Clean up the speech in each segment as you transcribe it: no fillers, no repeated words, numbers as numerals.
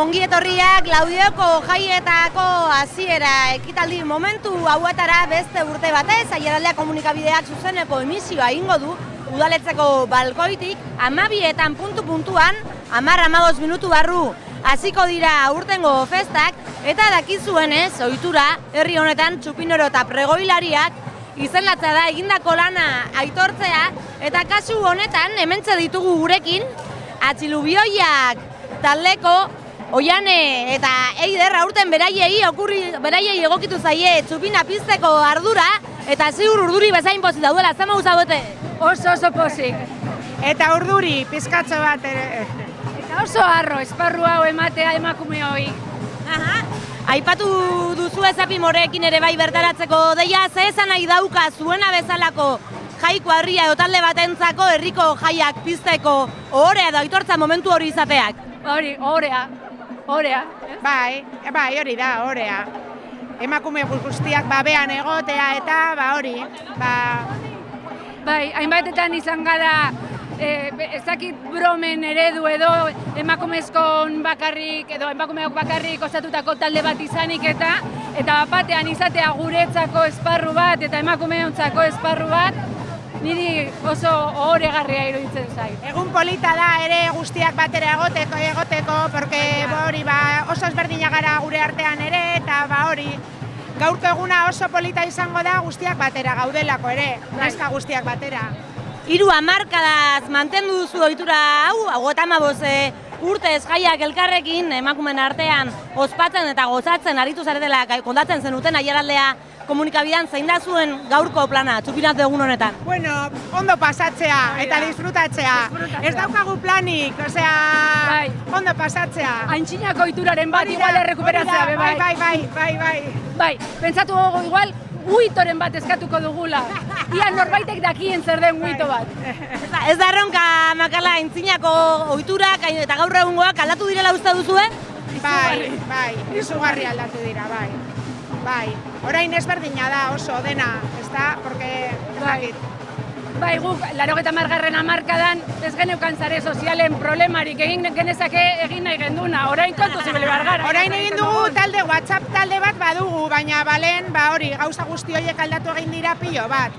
ongi etorriak Laudioko jaietako hasiera ekitaldi momentu hauetara beste urte batez, Aiaraldea komunikabideak zuzeneko emisioa egingo du udaletxeko balkoitik 12etan puntuan 10-15 minutu barru hasiko dira aurtengo festak eta dakizuenez ohitura herri honetan txupinoro eta pregoilariak izendatzea da egindako lana aitortzea eta kasu honetan hementxe ditugu gurekin Atxilubioiak taldeko Oiane eta Eider aurten beraiei egokitu zaie txupina pizteko ardura eta ziur urduri bezain pozik daudela, zama uzabote? Oso pozik. Eta urduri, pizkatxo bat ere. Eta oso harro, esparru hau ematea emakume hoi. Aipatu duzu ezapi moreekin ere bai bertaratzeko deia, ze esan nahi dauka zuena bezalako jaiko harria edo talde batentzako herriko jaiak pizteko ohorea edo aitortza momentu hori izateak? Hori, ohorea. Bai, hori da, ohorea. Emakume guztiak babean egotea eta hori. Bai, hainbatetan izan gara ezakit bromen eredu edo emakumezkon bakarrik edo emakumeok bakarrik osatutako talde bat izanik eta batean izatea guretzako esparru bat eta emakumeontzako esparru bat niri oso ohoregarria iruditzen zait. Egun polita da ere guztiak batera egoteko, porque hori oso ezberdinak gara gure artean ere eta hori. Gaurko eguna oso polita izango da guztiak batera gaudelako ere, neska guztiak batera. 3 hamarkadaz mantendu duzu ohitura hau, 55 urtez jaiak elkarrekin emakumeen artean ospatzen eta gozatzen aritu zaretela kontatzen zenuten Aiaraldea komunikabidean zein da zuen gaurko plana, txupinaz egun honetan? Bueno, ondo pasatzea eta disfrutatzea. Ez daukagu planik, ondo pasatzea. Aintzinako ohituraren bat igual errekuperatzea, bai. Bai, pentsatu gogo igual uitoren bat eskatuko dugula. Ia norbaitek dakien zer den uito bat. Ez da erronka, Makala, aintzinako ohiturak eta gaur egungoak aldatu direla uste duzue? Bai, izugarri aldatu dira, bai. Orain ezberdina da oso dena, ezta, porque Bai, guk 80. hamarkadan ez geneukan sare sozialen problemarik egin genezake egin nahi genduna. Orain kontu zibili bargara. Orain egin dugu talde WhatsApp talde bat badugu, baina balen, hori, gauza guzti horiek aldatu egin dira pilo bat.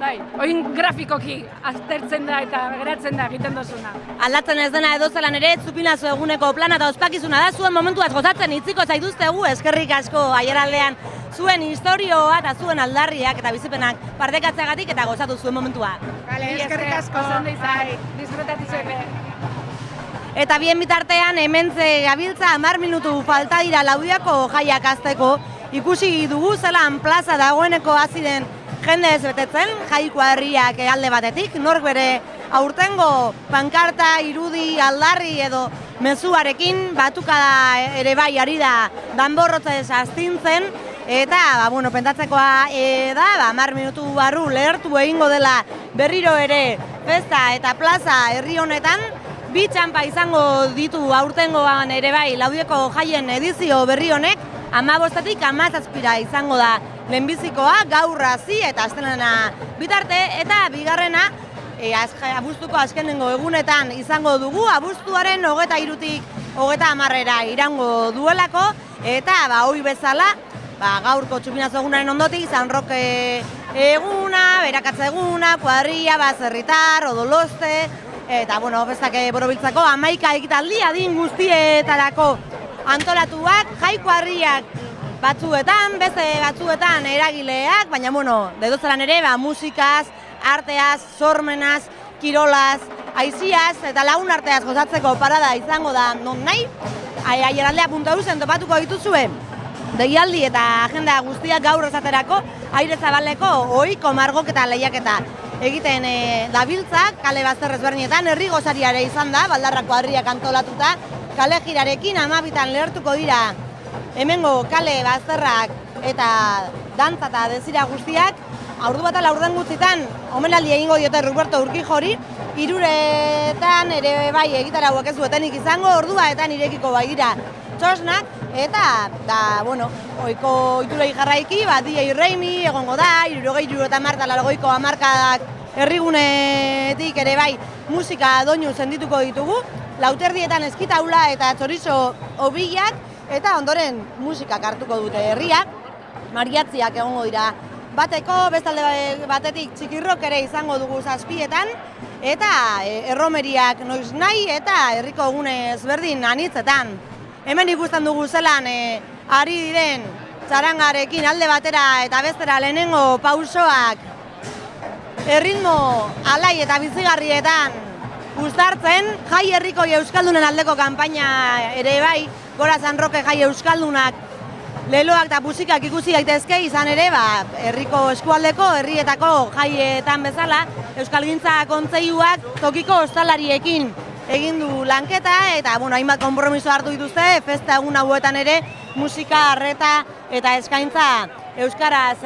Bai, oin grafikoki aztertzen da eta geratzen da egiten dozuna. Aldatzen ez dena edozelan ere, txupinazo eguneko plana eta ospakizuna da, zuen momentuaz gozatzen itziko zaituztegu, eskerrik asko Aiaraldean zuen historioa eta zuen aldarriak eta bizipenak partekatzeagatik eta gozatu zuen momentua. Bale, eskerrik asko. Bai, disfrutatu zueke. Eta bien bitartean hementze gabiltza 10 minutu falta dira Laudioko jaiak hasteko, ikusi dugu zelan plaza dagoeneko hasi den jende ez betetzen, jaiko herriak alde batetik, nork bere aurtengo pankarta, irudi, aldarri edo mezuarekin batukada ere bai ari da danborrotzez astintzen eta pentatzekoa da 10 minutu barru lehertu egingo dela berriro ere festa eta plaza herri honetan, 2 txanpa izango ditu aurtengoan ere bai Laudioko jaien edizio berri honek, 15-tik 17 izango da lehenbizikoa, gaur hasi eta astelena bitarte eta bigarrena abuztuko azkenengo egunetan izango dugu, abuztuaren 23-tik 30-era irango duelako eta ohi bezala gaurko txupinazo egunaren ondotik San Roke eguna, Berakatza eguna, kuadrilla, baserritar, odoloste eta festak borobiltzako 11 ekitaldi adin guztietarako antolatuak, jaiko harriak batzuetan, beste batzuetan eragileak, baina edozelan ere musikaz, arteaz, sormenaz, kirolaz, aiziaz eta lagun arteaz gozatzeko parada izango da non nahi. Aiaraldea.eusen topatuko dituzue deialdi eta agenda guztiak gaur esaterako Aire Zabaleko ohiko margoketa lehiaketa egiten dabiltzak, kale bazter ezberdinetan, herri gozariare izan da, Baldarrako harriak antolatuta, kale girarekin 12etan lehertuko dira hemengo kale bazterrak eta dantza eta desira guztiak, ordu bat ala urden gutxitan omenaldi egingo diote Roberto Urquijori, 3etan ere bai egitarauak ez duetenik izango, orduaetan irekiko bai dira txosnak, eta ohiko ohiturei jarraiki, DJ Reimi egongo da, 60-70 eta 80ko hamarkadak herrigunetik ere bai musika doinu sendituko ditugu, lauterdietan eskitaula eta txorizo obilak, eta ondoren musikak hartuko dute herriak, mariatziak egongo dira bateko, bestalde batetik txikirrok ere izango dugu 7etan, eta erromeriak noiz nahi eta herriko egune ezberdin anitzetan. Hemen ikusten dugu zelan ari diren txarangarekin alde batera eta bestera lehenengo pausoak erritmo alai eta bizigarrietan uztartzen, jai herriko euskaldunen aldeko kanpaina ere bai, Gora San Roke jai euskaldunak leloak eta musikak ikusi daitezke, izan ere, herriko eskualdeko, herrietako jaietan bezala, Euskalgintza Kontseiluak tokiko ostalariekin egin du lanketa, eta hainbat konpromiso hartu dituzte, festa egun hauetan ere, musika, arreta eta eskaintza euskaraz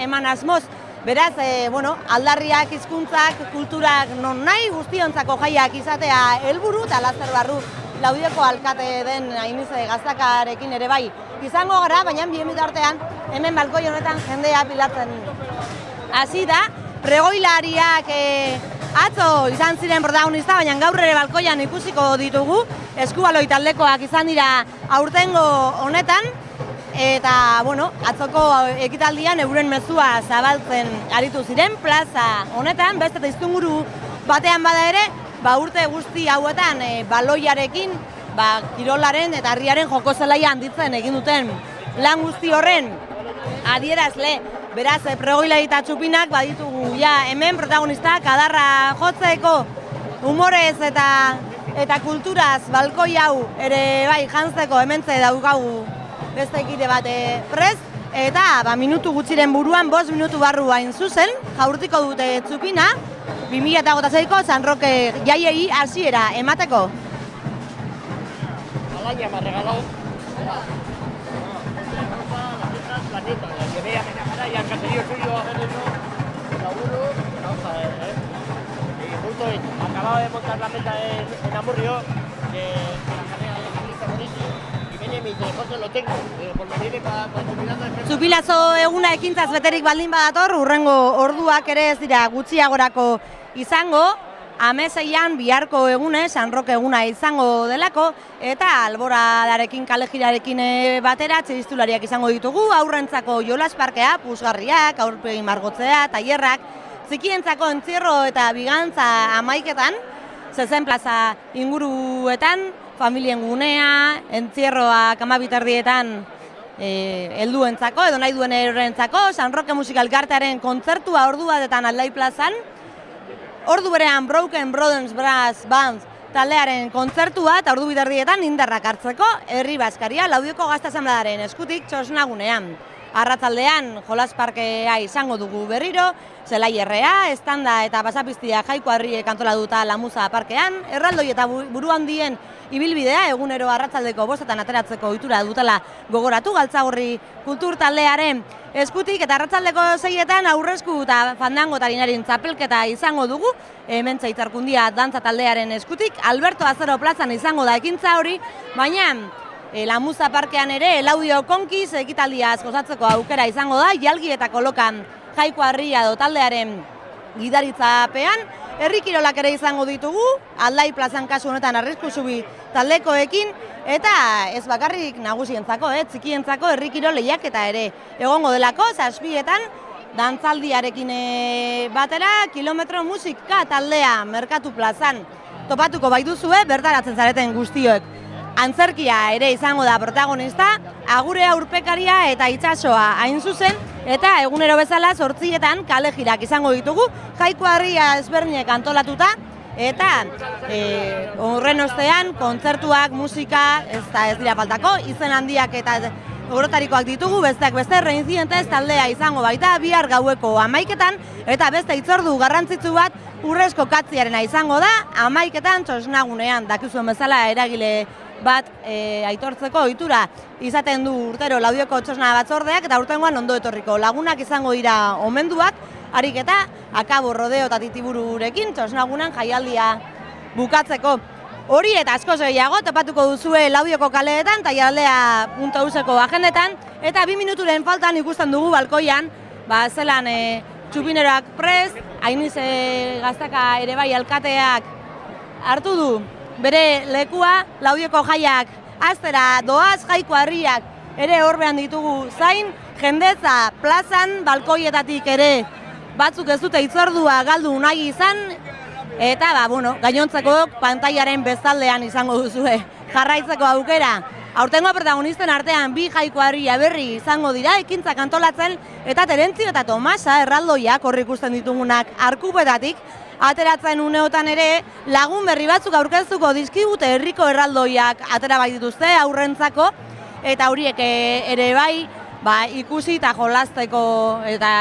eman asmoz. Beraz, aldarriak, hizkuntzak, kulturak non nahi guztiontzako jaiak izatea helburu eta laster barru Laudioko alkate den Ainize Gaztakarekin ere bai izango gara, baina bien bitartean hemen balkoi honetan jendea pilatzen hasi da. Pregoilariak atzo izan ziren protagonista, baina gaur ere balkoian ikusiko ditugu. Eskubaloi taldekoak izan dira aurtengo honetan, eta atzoko ekitaldian euren mezua zabaltzen aritu ziren plaza honetan, beste teiztunguru batean bada ere, urte guzti hauetan baloiarekin kirolaren eta herriaren joko zelaia handitzen egin duten lan guzti horren adierazle. Beraz, pregoilari eta txupinak baditugu hemen protagonistak adarra jotzeko humorez eta kulturaz balkoi hau ere bai jantzeko hementze daukagu beste ekide bat prest, eta minutu gutxiren buruan 5 minutu barru hain zuzen jaurtiko dute txupina 2006ko San Roke jaiei hasiera emateko. Alaia me ha regalado la neta, la llevé a Menajara y al caserío suyo a hacer eso, seguro, y justo acababa de montar la meta en Amurrio, que la carrera de ciclista buenísimo, y viene y me dice, José, lo tengo, pues me viene para terminando el festival. Zupilazo eguna ekintzaz beterik baldin badator, hurrengo orduak ere ez dira gutxiagorako izango, Ameseian biharko egune, San Roke eguna izango delako, eta alboradarekin, kalejirarekin batera txiristulariak izango ditugu, aurrentzako jolas parkea, puzgarriak, aurpegi margotzea, tailerrak, txikientzako entzierro eta bigantza 11etan, zezen plaza inguruetan, familien gunea, entzierroak 12:30etan helduentzako, edo nahi duen errentzako, San Roke Musikal Elkartearen kontzertua ordu batetan Aldai plazan, ordu berean Broken Brothers Brass Band taldearen kontzertua eta ordu 12:30etan indarrak hartzeko herri bazkaria Laudioko Gazte Asanbladaren eskutik txosnagunean. Arratzaldean jolas parkea izango dugu berriro, zelaierrea, estanda eta pasapiztia jaiko herriek antolatuta Lamuza parkean, erraldoi eta buru handien ibilbidea egunero arratzaldeko 5etan ateratzeko ohitura dutela gogoratu Galtzagorri kultur taldearen eskutik, eta arratzaldeko 6etan aurresku eta fandango tarinaren txapelketa izango dugu, hemen Itzarkundia dantza taldearen eskutik, Alberto Azero plazan izango da ekintza hori, baina Lamuza parkean ere Laudio konkiz ekitaldiaz gozatzeko aukera izango da, jalgi eta kolokan jaiko harria do taldearen gidaritzapean, herri kirolak ere izango ditugu, Aldai plazan kasu honetan arrisku zubi taldekoekin, eta ez bakarrik nagusientzako, txikientzako herri kirol lehiaketa ere egongo delako, 7etan dantzaldiarekin batera, kilometro musika taldea Merkatu plazan topatuko baituzue, bertaratzen zareten guztioek. Antzerkia ere izango da protagonista, agurea urpekaria eta itsasoa hain zuzen, eta egunero bezala 8etan kalejirak izango ditugu, jaiko harria ezberdinek antolatuta, eta horren ostean kontzertuak, musika, ez dira faltako, izen handiak eta orotarikoak ditugu, besteak beste Reincidentes taldea izango baita bihar gaueko 11etan, eta beste hitzordu garrantzitsu bat Urrezko Katziarena izango da, 11etan txosnagunean, dakizuen bezala eragile bat aitortzeko ohitura izaten du urtero Laudioko txosna batzordeak, eta urtengoan ondo etorriko lagunak izango dira omenduak, ariketa akabo rodeo eta titibururekin txosnagunan jaialdia bukatzeko. Hori eta askoz gehiago topatuko duzue Laudioko kaleetan eta jaialdea.euseko agendetan, eta 2 minuturen faltan ikusten dugu balkoian, zelan txupineroak prest, Ainize Gaztaka ere bai alkateak hartu du bere lekua, Laudioko jaiak astera doaz, jaiko harriak ere horbean ditugu zain, jendetza plazan, balkoietatik ere batzuk ez dute hitzordua galdu nahi izan, eta gainontzeko pantailaren bestaldean izango duzue jarraitzeko aukera. Aurtengo protagonisten artean bi jaiko harria berri izango dira, ekintzak antolatzen, eta Terentzio eta Tomasa erraldoiak hor ikusten ditugunak arkupetatik, ateratzen uneotan ere lagun berri batzuk aurkeztuko dizkigute herriko erraldoiak atera bai dituzte aurrentzako, eta horiek ere bai ikusi eta jolasteko eta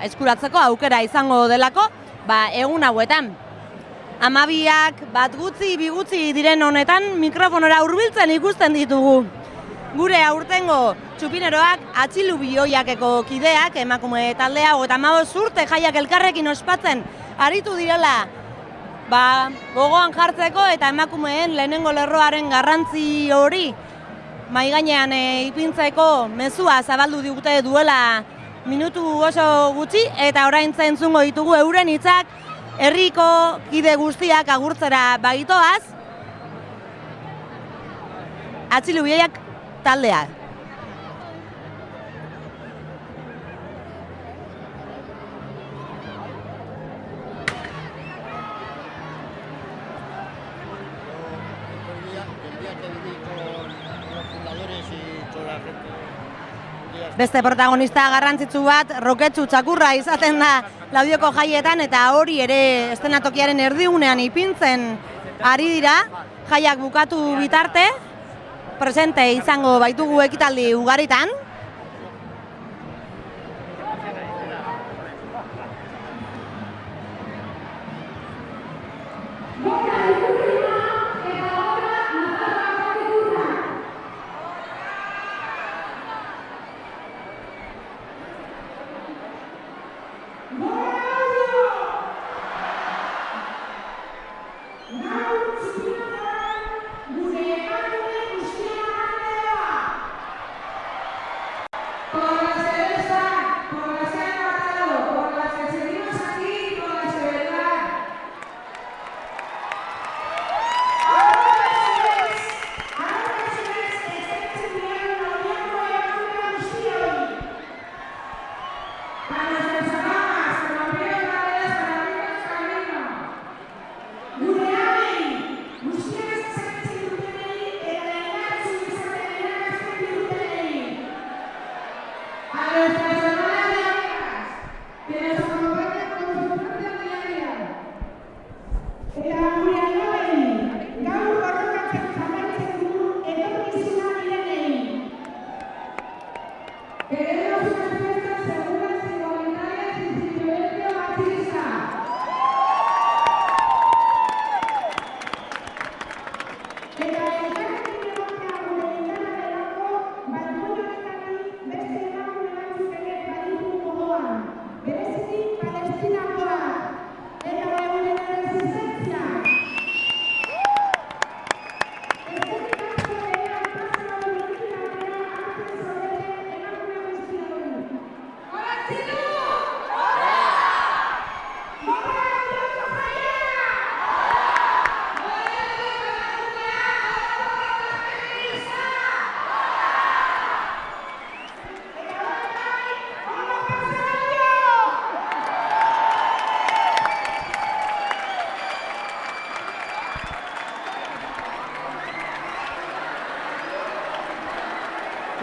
eskuratzeko aukera izango delako egun hauetan. 12 bat gutxi, bi gutxi diren honetan mikrofonora hurbiltzen ikusten ditugu. Gure aurtengo txupineroak Atxilu Bioiakeko kideak, emakume taldea, 35 urte jaiak elkarrekin ospatzen aritu direla gogoan jartzeko eta emakumeen lehenengo lerroaren garrantzi hori mahai gainean ipintzeko mezua zabaldu digute duela minutu oso gutxi, eta oraintza entzungo ditugu euren hitzak herriko kide guztiak agurtzera bagitoaz Atxilu Bioiak taldea. Beste protagonista garrantzitsu bat, Roketsu txakurra izaten da Laudioko jaietan, eta hori ere eszenatokiaren erdigunean ipintzen ari dira, jaiak bukatu bitarte, presente izango baitugu ekitaldi ugaritan.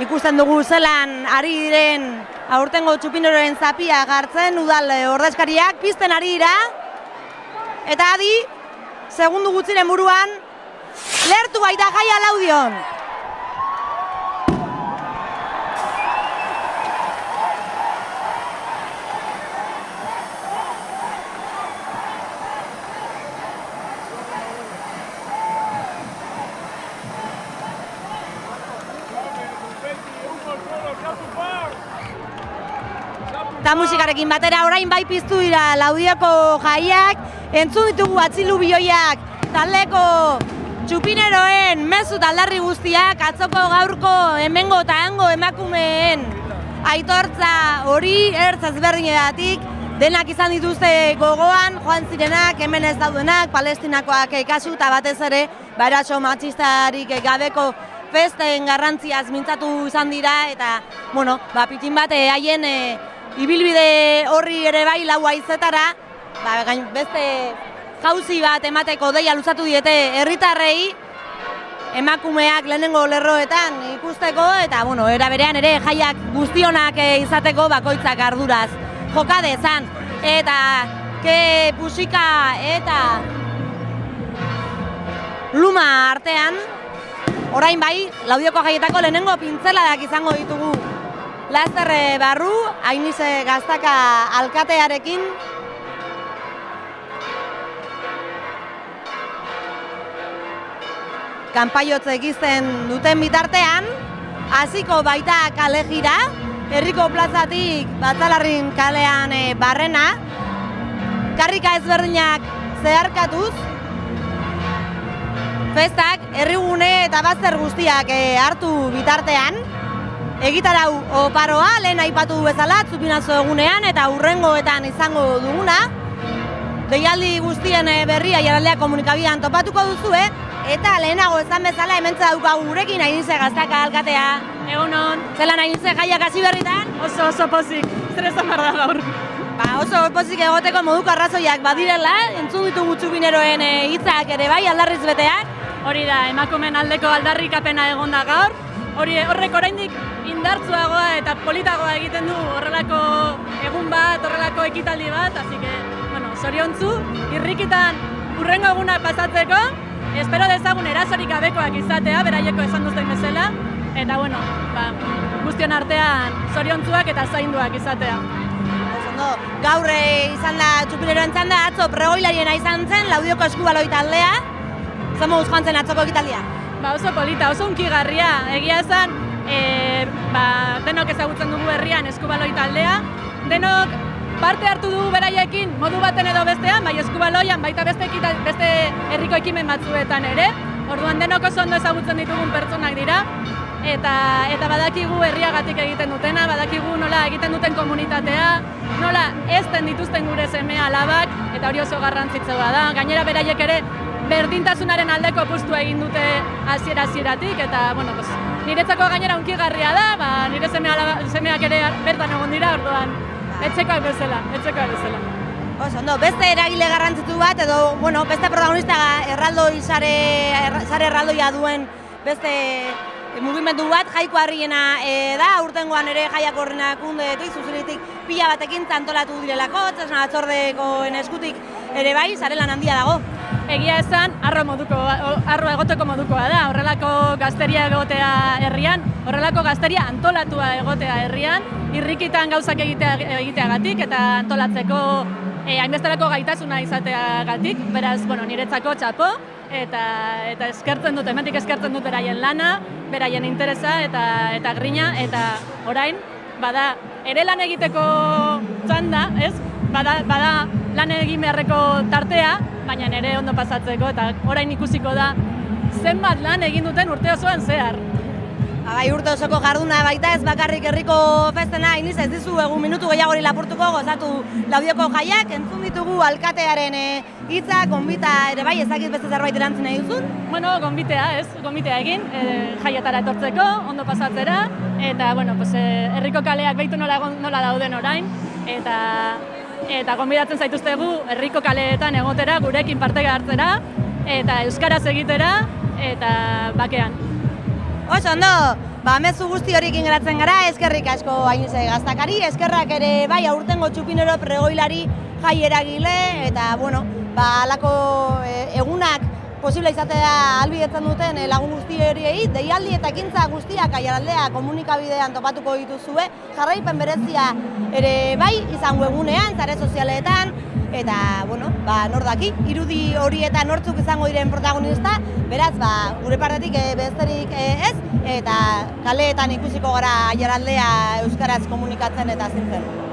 Ikusten dugu zelan ari diren aurtengo txupineroen zapia gartzen udal ordezkariak pizten ari dira, eta adi, segundu gutxiren buruan, lehertu baita jaia Laudion. Eta musikarekin batera orain bai piztu dira Laudioko jaiak, entzun ditugu Atxilu Bioiak taldeko txupineroen mezu taldarri guztiak, atzoko gaurko hemengo eta hango emakumeen aitortza hori ertz ezberdinedatik, denak izan dituzte gogoan, joan zirenak, hemen ez daudenak, palestinakoak kasu eta batez ere, eraso matxistarik gabeko festen garrantziaz mintzatu izan dira, eta, bueno, pitin bat haien ibilbide horri ere bai lau haizetara, beste jauzi bat emateko deia luzatu diete herritarrei, emakumeak lehenengo lerroetan ikusteko, eta, bueno, era berean ere jaiak guztionak izateko bakoitzak arduraz joka dezan, eta ke pusika eta luma artean, orain bai, Laudioko jaietako lehenengo pintzeladak izango ditugu Laster Barru, Ainize Gaztaka alkatearekin. Kanpaiotze egizten duten bitartean, hasiko baita kale jira, herriko plazatik Batzalarrin kalean barrena, karrika ezberdinak zeharkatuz, festak herrigune eta bazter guztiak hartu bitartean, egitarau oparoa, lehen aipatu bezala, Zupinazo egunean eta hurrengoetan izango duguna, deialdi guztien berria Jaraldea komunikabidean topatuko duzue, eta lehenago esan bezala hementza daukagu gurekin Ainize Gaztaka alkatea. Egunon. Zelan Ainize jaiak hasi berritan? Oso pozik, estresa marra gaur. Oso pozik egoteko moduko arrazoiak badirela, entzun ditugu Txupineroen hitzak ere bai, aldarriz beteak. Hori da, emakumeen aldeko aldarrikapena egon da gaur. Horrek oraindik indartsuagoa eta politagoa egiten du horrelako egun bat, horrelako ekitaldi bat, así que, bueno, zoriontzu, irrikitan hurrengo eguna pasatzeko, espero dezagun erasorik gabekoak izatea, beraieko esan duzten bezala, eta, bueno, guztion artean zoriontzuak eta zainduak izatea. Gaur izan da Txupineroen txanda, atzo pregoilariena izan zen, Laudioko eskubaloi taldea. Zer moduz joan zen atzoko ekitaldia? Oso polita, oso hunkigarria. Egia esan, denok ezagutzen dugu herrian eskubaloi taldea, denok parte hartu dugu beraiekin modu baten edo bestean, bai eskubaloian, baita beste herriko ekimen batzuetan ere, orduan denok oso ondo ezagutzen ditugun pertsonak dira, eta badakigu herriagatik egiten dutena, badakigu nola egiten duten komunitatea, nola ezten dituzten gure seme alabak, eta hori oso garrantzitsua da. Gainera beraiek ere berdintasunaren aldeko apustua egin dute hasieratik, eta, bueno, niretzako gainera hunkigarria da, nire semeak ere bertan egon dira, orduan, etxekoak bezala. Oso ondo, beste eragile garrantzitu bat, edo, bueno, beste protagonista sare erraldoia duen beste mugimendu bat, Jaiko Harriena da, aurtengoan ere Jaiak Horrenak undetik, zuzenitik pila batekin antolatu direlako, txasna batzordekoen eskutik ere bai, sarelan handia dago. Egia esan, arro egoteko modukoa da, horrelako gazteria egotea herrian, horrelako gazteria antolatua egotea herrian, irrikitan gauzak egiteagatik eta antolatzeko hainbesterako gaitasuna izateagatik, beraz, niretzako txapo, eta eskertzen dut, hemendik eskertzen dut beraien lana, beraien interesa eta grina, eta orain, bada, ere lan egiteko txanda, ez? Bada lan egin beharreko tartea, baina ere ondo pasatzeko, eta orain ikusiko da zenbat lan egin duten urte osoan zehar. Urte osoko jarduna baita, ez bakarrik herriko festena, Ainiz, ez dizu egun minutu gehiagori lapurtuko gozatu Laudioko jaiak, entzun ditugu alkatearen hitza, gonbita ere bai, ezakit beste zerbait erantzun nahi duzun? Bueno, gonbitea egin, jaietara etortzeko, ondo pasatzera, eta, herriko kaleak behitu nola dauden orain, eta gonbidatzen zaituztegu herriko kaleetan egotera, gurekin parte hartzera, eta euskaraz egitera, eta bakean. Oso ondo, mezu guzti horiekin geratzen gara, eskerrik asko Ainize Gaztakari, eskerrak ere bai aurtengo Txupinero pregoilari jai eragile, eta halako egunak posible izatea ahalbidetzen duten lagun guzti horiei, deialdi eta ekintza guztiak Jaraldea komunikabidean topatuko dituzue, jarraipen berezia ere bai izango egunean, sare sozialetan, eta, nor daki, irudi horietan nortzuk izango diren protagonista, beraz, gure partetik besterik ez, eta kaleetan ikusiko gara Jaraldea euskaraz komunikatzen eta zintzen.